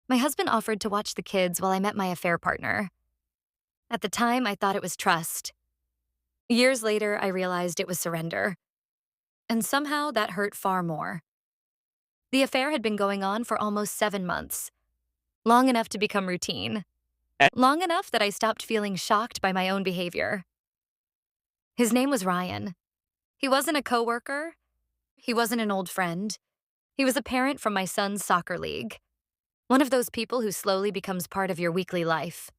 My husband offered to watch the kids while I met my affair partner. At the time, I thought it was trust. Years later, I realized it was surrender. And somehow that hurt far more. The affair had been going on for almost 7 months, long enough to become routine, long enough that I stopped feeling shocked by my own behavior. His name was Ryan. He wasn't a coworker. He wasn't an old friend. He was a parent from my son's soccer league. One of those people who slowly becomes part of your weekly life.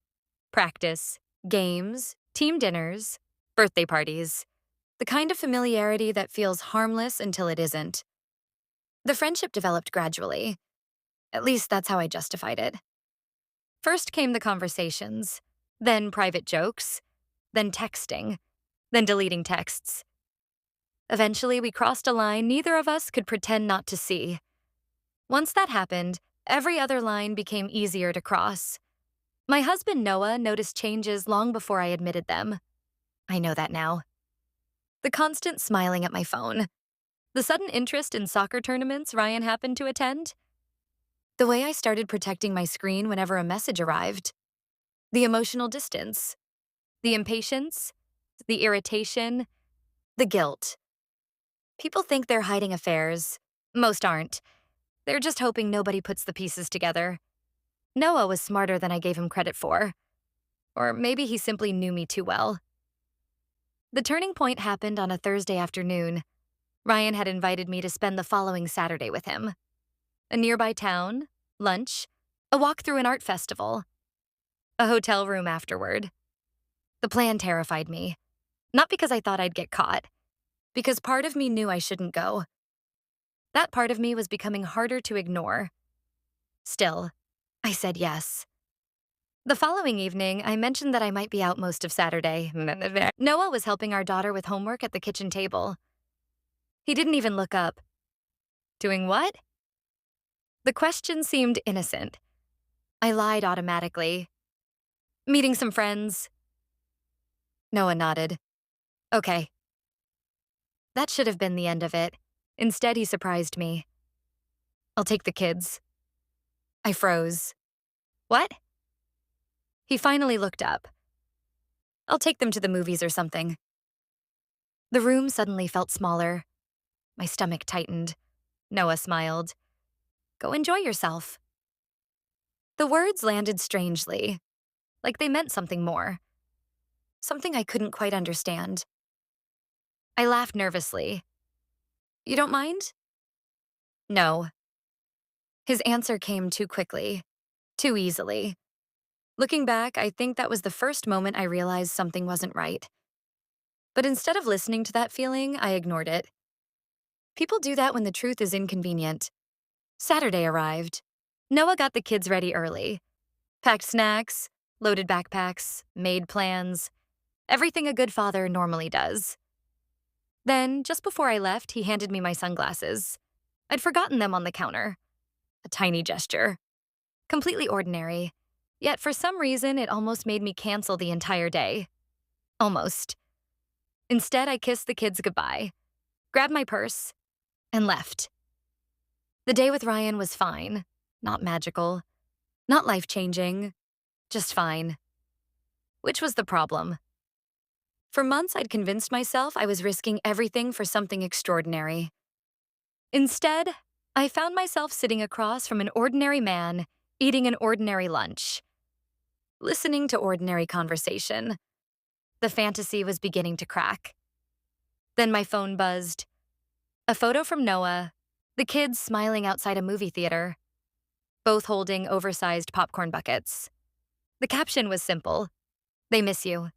Practice, games, team dinners, birthday parties. The kind of familiarity that feels harmless until it isn't. The friendship developed gradually. At least that's how I justified it. First came the conversations, then private jokes, then texting, then deleting texts. Eventually, we crossed a line neither of us could pretend not to see. Once that happened, every other line became easier to cross. My husband, Noah, noticed changes long before I admitted them. I know that now. The constant smiling at my phone. The sudden interest in soccer tournaments Ryan happened to attend. The way I started protecting my screen whenever a message arrived. The emotional distance. The impatience. The irritation. The guilt. People think they're hiding affairs. Most aren't. They're just hoping nobody puts the pieces together. Noah was smarter than I gave him credit for. Or maybe he simply knew me too well. The turning point happened on a Thursday afternoon. Ryan had invited me to spend the following Saturday with him. A nearby town, lunch, a walk through an art festival, a hotel room afterward. The plan terrified me. Not because I thought I'd get caught, because part of me knew I shouldn't go. That part of me was becoming harder to ignore. Still, I said yes. The following evening, I mentioned that I might be out most of Saturday. Noah was helping our daughter with homework at the kitchen table. He didn't even look up. Doing what? The question seemed innocent. I lied automatically. Meeting some friends. Noah nodded. Okay. That should have been the end of it. Instead, he surprised me. I'll take the kids. I froze. What? He finally looked up. I'll take them to the movies or something. The room suddenly felt smaller. My stomach tightened. Noah smiled. Go enjoy yourself. The words landed strangely, like they meant something more. Something I couldn't quite understand. I laughed nervously. You don't mind? No. His answer came too quickly, too easily. Looking back, I think that was the first moment I realized something wasn't right. But instead of listening to that feeling, I ignored it. People do that when the truth is inconvenient. Saturday arrived. Noah got the kids ready early. Packed snacks, loaded backpacks, made plans. Everything a good father normally does. Then, just before I left, he handed me my sunglasses. I'd forgotten them on the counter. A tiny gesture. Completely ordinary. Yet for some reason, it almost made me cancel the entire day. Almost. Instead, I kissed the kids goodbye, grabbed my purse, and left. The day with Ryan was fine. Not magical. Not life-changing. Just fine. Which was the problem. For months, I'd convinced myself I was risking everything for something extraordinary. Instead, I found myself sitting across from an ordinary man, eating an ordinary lunch. Listening to ordinary conversation. The fantasy was beginning to crack. Then my phone buzzed. A photo from Noah, the kids smiling outside a movie theater, both holding oversized popcorn buckets. The caption was simple, "They miss you."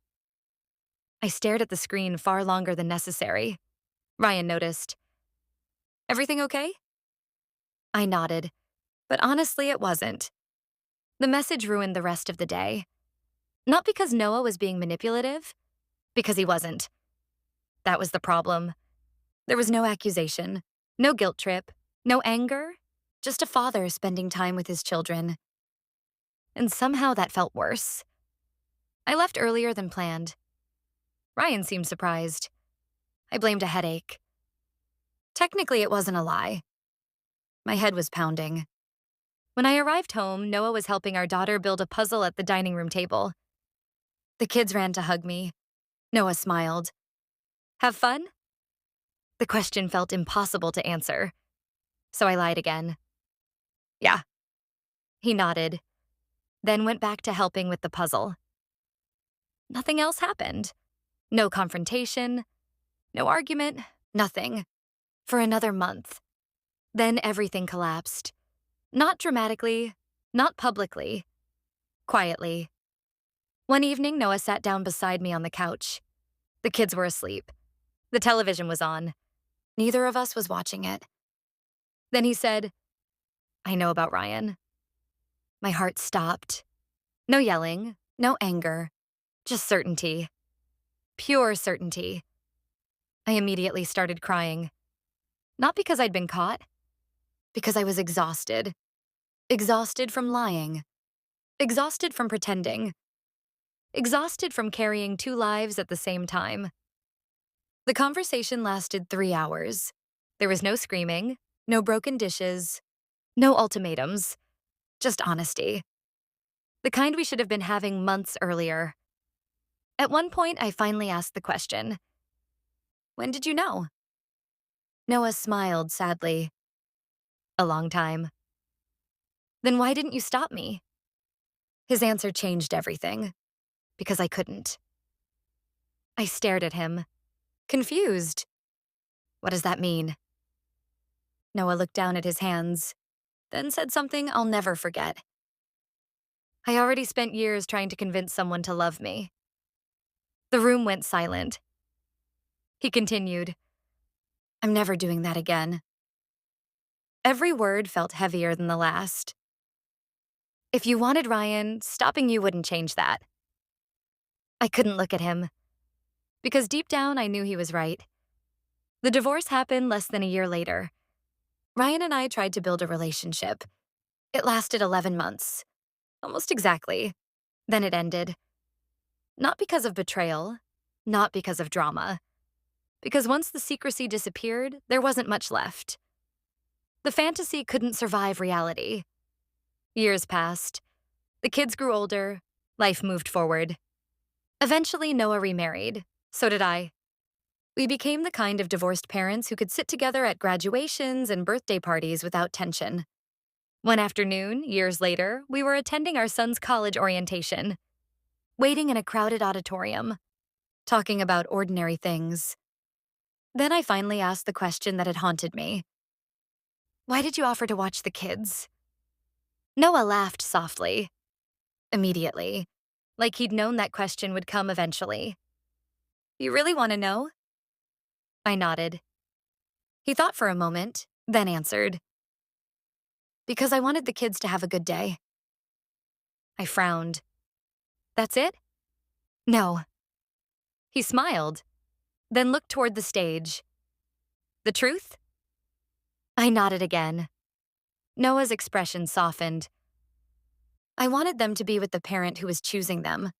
I stared at the screen far longer than necessary. Ryan noticed. Everything okay? I nodded, but honestly, it wasn't. The message ruined the rest of the day. Not because Noah was being manipulative, because he wasn't. That was the problem. There was no accusation, no guilt trip, no anger, just a father spending time with his children. And somehow that felt worse. I left earlier than planned. Ryan seemed surprised. I blamed a headache. Technically, it wasn't a lie. My head was pounding. When I arrived home, Noah was helping our daughter build a puzzle at the dining room table. The kids ran to hug me. Noah smiled. Have fun? The question felt impossible to answer, so I lied again. Yeah. He nodded, then went back to helping with the puzzle. Nothing else happened. No confrontation, no argument, nothing. For another month. Then everything collapsed. Not dramatically, not publicly, quietly. One evening, Noah sat down beside me on the couch. The kids were asleep. The television was on. Neither of us was watching it. Then he said, I know about Ryan. My heart stopped. No yelling, no anger, just certainty. Pure certainty. I immediately started crying. Not because I'd been caught, because I was exhausted. Exhausted from lying. Exhausted from pretending. Exhausted from carrying two lives at the same time. The conversation lasted 3 hours. There was no screaming, no broken dishes, no ultimatums, just honesty. The kind we should have been having months earlier. At one point, I finally asked the question, when did you know? Noah smiled sadly. A long time. Then why didn't you stop me? His answer changed everything, because I couldn't. I stared at him, confused. What does that mean? Noah looked down at his hands, then said something I'll never forget. I already spent years trying to convince someone to love me. The room went silent. He continued, I'm never doing that again. Every word felt heavier than the last. If you wanted Ryan, stopping you wouldn't change that. I couldn't look at him, because deep down I knew he was right. The divorce happened less than a year later. Ryan and I tried to build a relationship. It lasted 11 months, almost exactly. Then it ended. Not because of betrayal, not because of drama. Because once the secrecy disappeared, there wasn't much left. The fantasy couldn't survive reality. Years passed. The kids grew older. Life moved forward. Eventually, Noah remarried. So did I. We became the kind of divorced parents who could sit together at graduations and birthday parties without tension. One afternoon, years later, we were attending our son's college orientation, waiting in a crowded auditorium, talking about ordinary things. Then I finally asked the question that had haunted me. Why did you offer to watch the kids? Noah laughed softly. Immediately. Like he'd known that question would come eventually. You really want to know? I nodded. He thought for a moment, then answered. Because I wanted the kids to have a good day. I frowned. That's it? No. He smiled, then looked toward the stage. The truth? I nodded again. Noah's expression softened. I wanted them to be with the parent who was choosing them.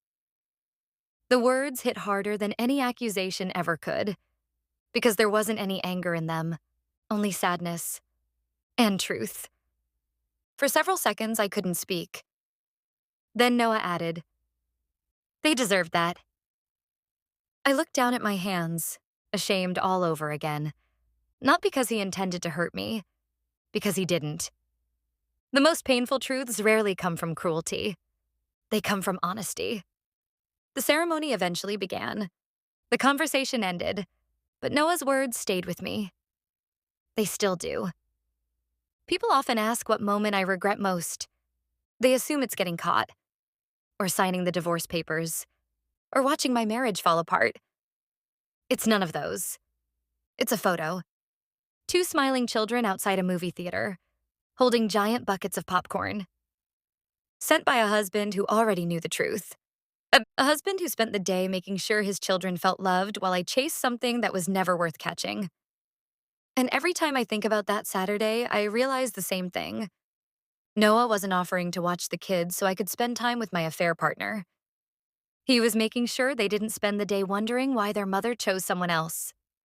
The words hit harder than any accusation ever could, because there wasn't any anger in them, only sadness and truth. For several seconds, I couldn't speak. Then Noah added, They deserved that. I looked down at my hands, ashamed all over again. Not because he intended to hurt me, because he didn't. The most painful truths rarely come from cruelty. They come from honesty. The ceremony eventually began. The conversation ended, but Noah's words stayed with me. They still do. People often ask what moment I regret most. They assume it's getting caught, or signing the divorce papers, or watching my marriage fall apart. It's none of those. It's a photo. 2 smiling children outside a movie theater, holding giant buckets of popcorn. Sent by a husband who already knew the truth. A husband who spent the day making sure his children felt loved while I chased something that was never worth catching. And every time I think about that Saturday, I realize the same thing. Noah wasn't offering to watch the kids so I could spend time with my affair partner. He was making sure they didn't spend the day wondering why their mother chose someone else.